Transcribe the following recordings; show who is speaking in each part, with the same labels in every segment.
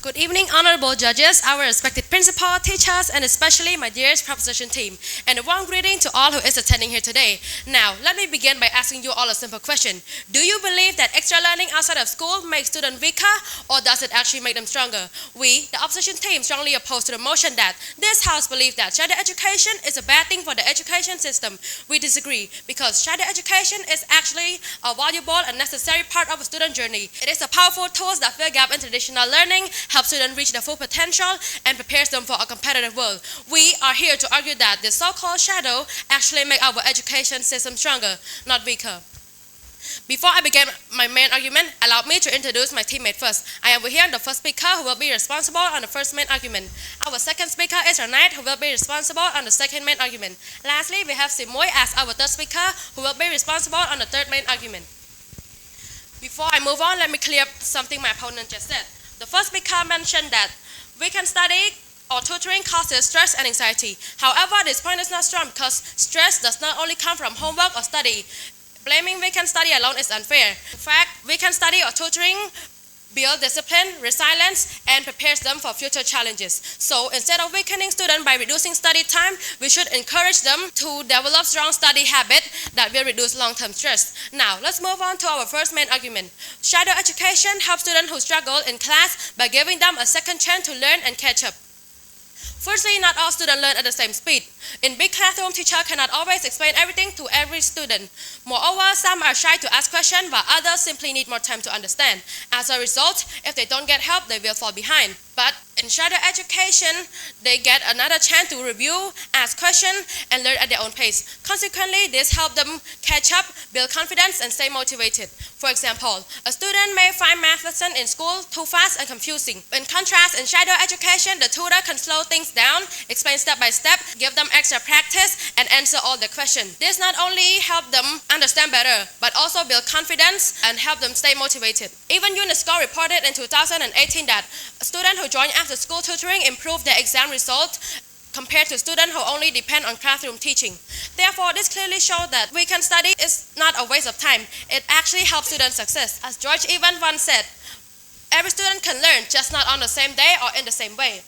Speaker 1: Good evening, honorable judges, our respected principal, teachers, and especially my dearest proposition team. And a warm greeting to all who is attending here today. Now, let me begin by asking you all a simple question. Do you believe that extra learning outside of school makes students weaker, or does it actually make them stronger? We, the opposition team, strongly oppose to the motion that this House believes that shadow education is a bad thing for the education system. We disagree, because shadow education is actually a valuable and necessary part of a student journey. It is a powerful tool that fill gap in traditional learning, help students reach their full potential, and prepares them for a competitive world. We are here to argue that the so-called shadow actually make our education system stronger, not weaker. Before I begin my main argument, allow me to introduce my teammate first. I am here the first speaker who will be responsible on the first main argument. Our second speaker is Raneth, who will be responsible on the second main argument. Lastly, we have Simoy as our third speaker, who will be responsible on the third main argument. Before I move on, let me clear up something my opponent just said. The first speaker mentioned that weekend study or tutoring causes stress and anxiety. However, this point is not strong because stress does not only come from homework or study. Blaming weekend study alone is unfair. In fact, weekend study or tutoring build discipline, resilience, and prepares them for future challenges. So instead of weakening students by reducing study time, we should encourage them to develop strong study habit that will reduce long-term stress. Now, let's move on to our first main argument. Shadow education helps students who struggle in class by giving them a second chance to learn and catch up. Firstly, not all students learn at the same speed. In big classroom, teacher cannot always explain everything to every student. Moreover, some are shy to ask questions, while others simply need more time to understand. As a result, if they don't get help, they will fall behind. But in shadow education, they get another chance to review, ask questions, and learn at their own pace. Consequently, this helps them catch up, build confidence, and stay motivated. For example, a student may find math lesson in school too fast and confusing. In contrast, in shadow education, the tutor can slow things down, explain step by step, give them extra practice, and answer all the questions. This not only helps them understand better, but also build confidence and help them stay motivated. Even UNESCO reported in 2018 that students who join after school tutoring improve their exam result compared to students who only depend on classroom teaching. Therefore, this clearly shows that weekend study is not a waste of time. It actually helps student success. As George Evans once said, every student can learn, just not on the same day or in the same way.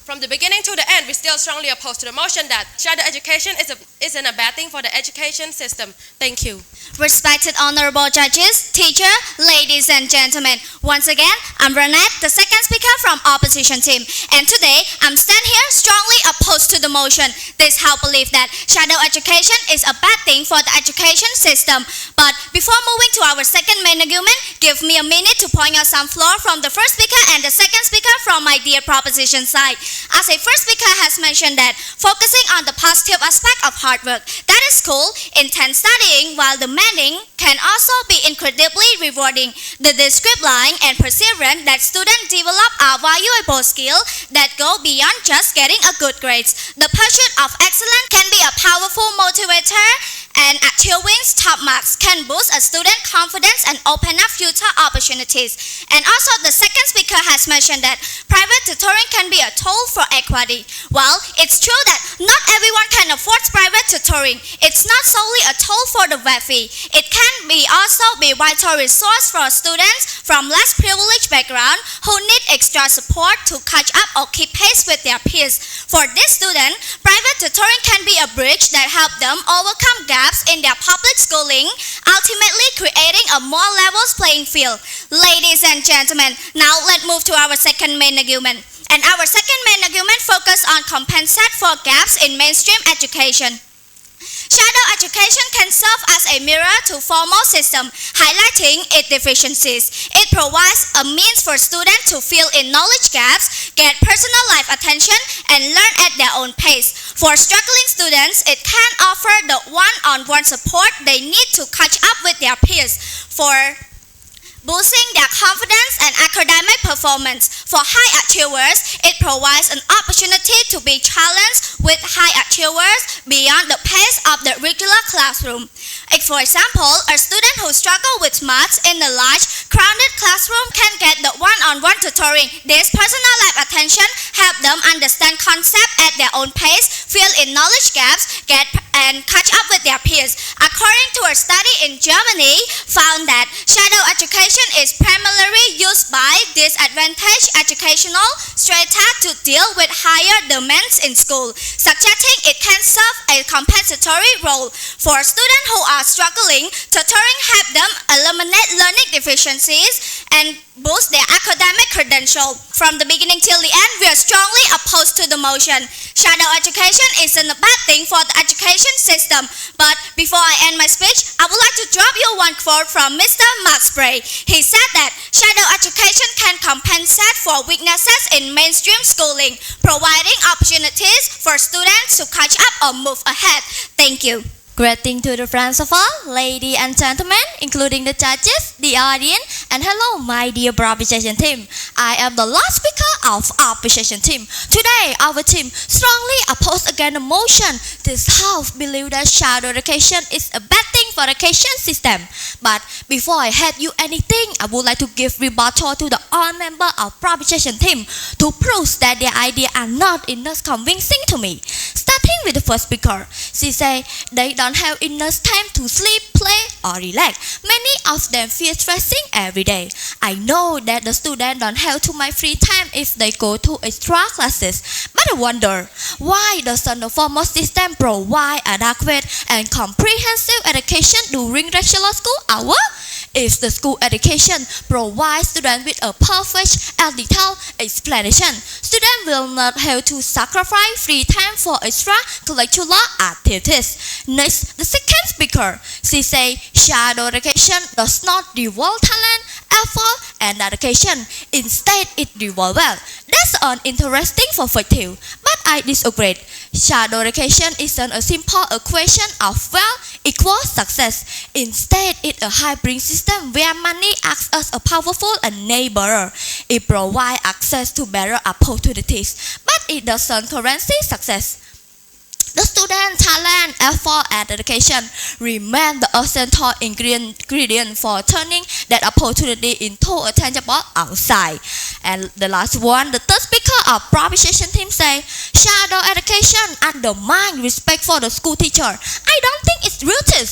Speaker 1: From the beginning to the end, we still strongly oppose to the motion that shadow education isn't a bad thing for the education system. Thank you.
Speaker 2: Respected honorable judges, teacher, ladies and gentlemen, once again, I'm Raneth, the second speaker from opposition team. And today, I'm stand here strongly opposed to the motion. This House believe that shadow education is a bad thing for the education system. But before moving to our second main argument, give me a minute to point out some flaws from the first speaker and the second speaker from my dear proposition side. As a first speaker has mentioned that focusing on the positive aspect of hard work, that is cool, intense studying while demanding can also be incredibly rewarding. The described line and perseverance that students develop are valuable skills that go beyond just getting a good grades. The pursuit of excellence can be a powerful motivator, and achieving top marks can boost a student's confidence and open up future opportunities. And also the second speaker has mentioned that private tutoring can be a tool for equity. Well, it's true that not everyone can afford private tutoring. It's not solely a tool for the wealthy. It can also be a vital resource for students from less privileged background who need extra support to catch up or keep pace with their peers. For this student, private tutoring can be a bridge that helps them overcome gaps in their public schooling, ultimately creating a more level playing field. Ladies and gentlemen, now let's move to our second main argument. And our second main argument focuses on compensate for gaps in mainstream education. Shadow education can serve as a mirror to formal system, highlighting its deficiencies. It provides a means for students to fill in knowledge gaps, get personal life attention, and learn at their own pace. For struggling students, it can offer the one-on-one support they need to catch up with their peers. For boosting their confidence and academic performance. For high achievers, it provides an opportunity to be challenged with high achievers beyond the pace of the regular classroom. For example, a student who struggles with maths in a large, crowded classroom can get the one-on-one tutoring. This personal life attention helps them understand concepts at their own pace, fill in knowledge gaps, and catch up with their peers. According to a study in Germany, found that shadow education is primarily used by disadvantaged educational strata to deal with higher demands in school, suggesting it can serve a compensatory role for students who are struggling. Tutoring help them eliminate learning deficiencies and boost their academic credential. From the beginning till the end, we are strongly opposed to the motion. Shadow education isn't a bad thing for the education system. But before I end my speech, I would like to drop you one quote from Mr. Max Bray. He said that shadow education can compensate for weaknesses in mainstream schooling, providing opportunities for students to catch up or move ahead. Thank you.
Speaker 3: Greeting to the friends of all, ladies and gentlemen, including the judges, the audience, and hello, my dear proposition team. I am the last speaker of opposition team. Today, our team strongly oppose against the motion. This house believe that shadow education is a bad thing for the education system. But before I help you anything, I would like to give rebuttal to the all member of proposition team to prove that their ideas are not enough convincing to me. Starting with the first speaker, she say they don't have enough time to sleep, play, or relax. Many of them feel stressing every day. I know that the students don't have too much free time if they go to extra classes. But I wonder, why doesn't the formal system provide adequate and comprehensive education during regular school hours? If the school education provides students with a perfect and detailed explanation, students will not have to sacrifice free time for extracurricular activities. Next, the second speaker, she say shadow education does not reward talent, effort, and dedication. Instead, it rewards well. That's an interesting perspective, but I disagree. Shadow education isn't a simple equation of wealth equals success. Instead, it's a hybrid system where money acts as a powerful enabler. It provides access to better opportunities, but it doesn't guarantee success. The student talent, effort, and dedication remain the essential ingredient for turning that opportunity into a tangible outside. And the last one, the third speaker of proposition team say, shadow education undermines respect for the school teacher. I don't think it's rooted.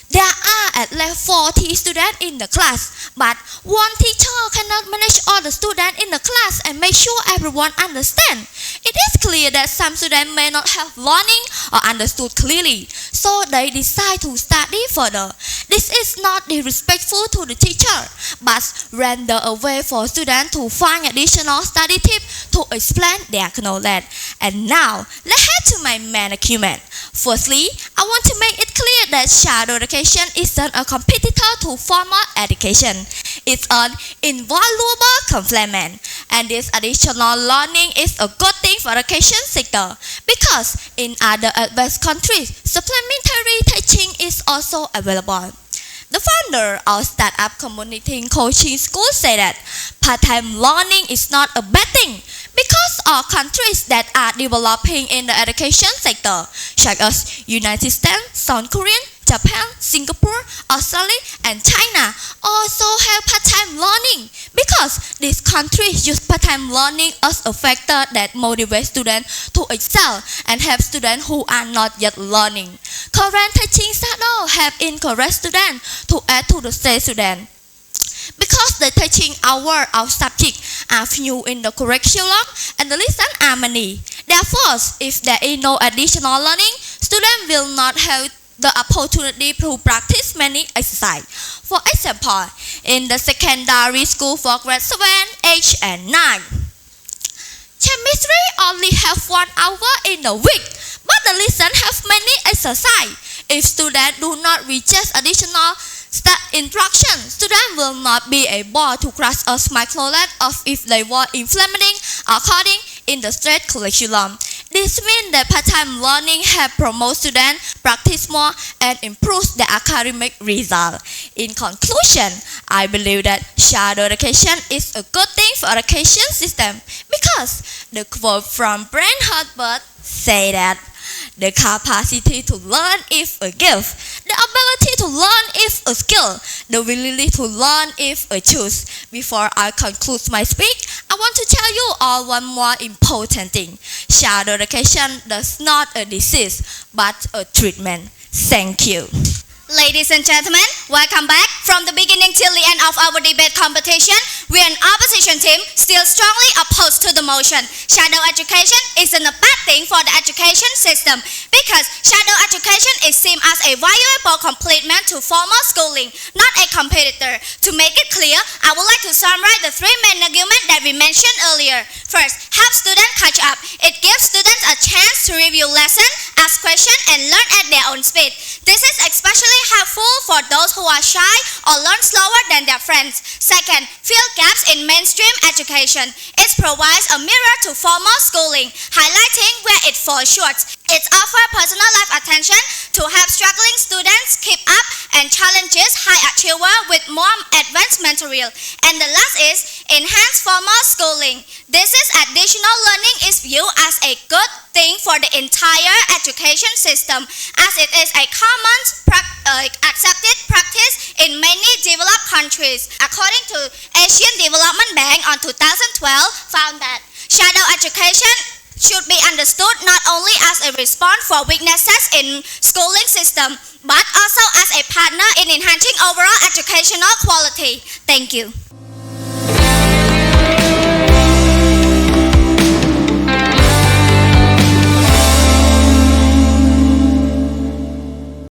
Speaker 3: There are at least 40 students in the class, but one teacher cannot manage all the students in the class and make sure everyone understands. It is clear that some students may not have learning or understood clearly, so they decide to study further. This is not disrespectful to the teacher, but render a way for students to find additional study tips to explain their knowledge. And now, let's head to my main argument. Firstly, I want to make it clear that shadow education isn't a competitor to formal education. It's an invaluable complement, and this additional learning is a good thing for the education sector because in other advanced countries, supplementary teaching is also available. The founder of Startup Community Coaching School said that part-time learning is not a bad thing because all countries that are developing in the education sector, such as United States, South Korea, Japan, Singapore, Australia, and China, also have part-time learning because these countries use part-time learning as a factor that motivates students to excel and help students who are not yet learning. Current teaching styles have encouraged students to add to the state student. Because the teaching hours of subjects are few in the curriculum and the lessons are many. Therefore, if there is no additional learning, students will not have the opportunity to practice many exercises. For example, in the secondary school for grade 7, 8, and 9, chemistry only have 1 hour in a week, but the lesson have many exercises. If students do not receive additional instruction, students will not be able to grasp as much knowledge as if they were implementing according in the straight curriculum. This means that part-time learning helps promote students practice more and improve their academic results. In conclusion, I believe that shadow education is a good thing for the education system because the quote from Brent Herbert say that the capacity to learn is a gift. The ability to learn is a skill. The willingness to learn is a choice. Before I conclude my speech, I want to tell you all one more important thing. Shadow education is not a disease, but a treatment. Thank you.
Speaker 2: Ladies and gentlemen, welcome back. From the beginning till the end of our debate competition, we an opposition team still strongly opposed to the motion. Shadow education isn't a bad thing for the education system because shadow education is seen as a valuable complement to formal schooling, not a competitor. To make it clear, I would like to summarize the three main arguments that we mentioned earlier. First, help students catch up. It gives students a chance to review lessons, ask questions, and learn at their own speed. This is especially helpful for those who are shy or learn slower than their friends. Second, fill gaps in mainstream education. It provides a mirror to formal schooling, highlighting where it falls short. It offers personal life attention to help struggling students keep up and challenges high achievers with more advanced material. And the last is enhance formal schooling. This is additional learning is viewed as a good thing for the entire education system as it is a common accepted practice in many developed countries. According to Asian Development Bank on 2012 found that shadow education should be understood not only as a response for weaknesses in schooling system but also as a partner in enhancing overall educational quality. Thank you.